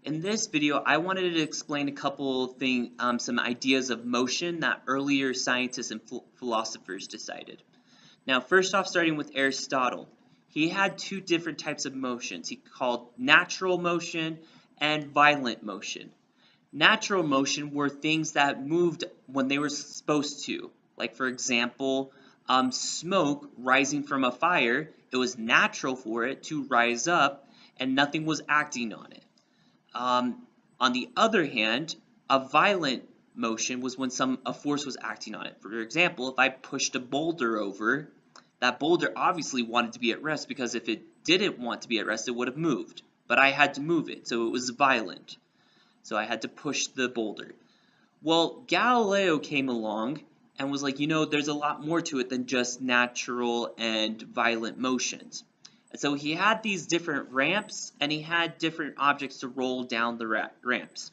In this video, I wanted to explain a couple things, some ideas of motion that earlier scientists and philosophers decided. Now, first off, starting with Aristotle, he had two different types of motions. He called natural motion and violent motion. Natural motion were things that moved when they were supposed to. Like, for example, smoke rising from a fire, it was natural for it to rise up and nothing was acting on it. On the other hand, a violent motion was when a force was acting on it. For example, if I pushed a boulder over, that boulder obviously wanted to be at rest because if it didn't want to be at rest, it would have moved. But I had to move it, so it was violent. So I had to push the boulder. Well, Galileo came along and was like, there's a lot more to it than just natural and violent motions. And so he had these different ramps, and he had different objects to roll down the ramps.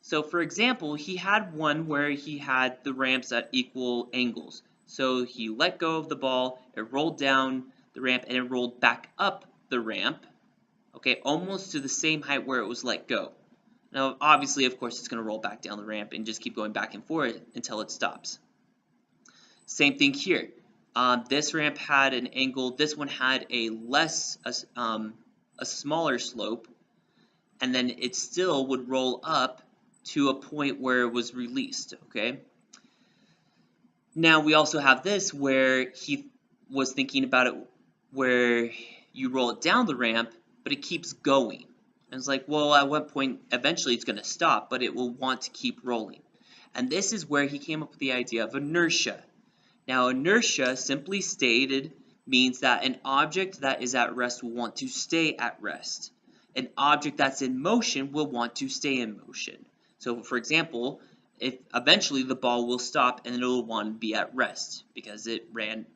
So for example, he had one where he had the ramps at equal angles. So he let go of the ball, it rolled down the ramp, and it rolled back up the ramp, okay, almost to the same height where it was let go. Now, obviously, of course, it's going to roll back down the ramp and just keep going back and forth until it stops. Same thing here. This ramp had an angle. This one had a smaller slope, and then it still would roll up to a point where it was released. Okay. Now we also have this where he was thinking about it, where you roll it down the ramp, but it keeps going. And it's like, well, at what point, eventually it's going to stop, but it will want to keep rolling. And this is where he came up with the idea of inertia. Now, inertia, simply stated, means that an object that is at rest will want to stay at rest. An object that's in motion will want to stay in motion. So, for example, if eventually the ball will stop and it'll want to be at rest because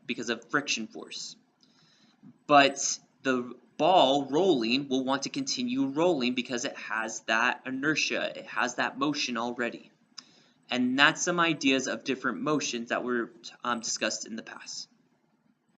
because of friction force. But the ball rolling will want to continue rolling because it has that inertia, it has that motion already. And that's some ideas of different motions that were discussed in the past.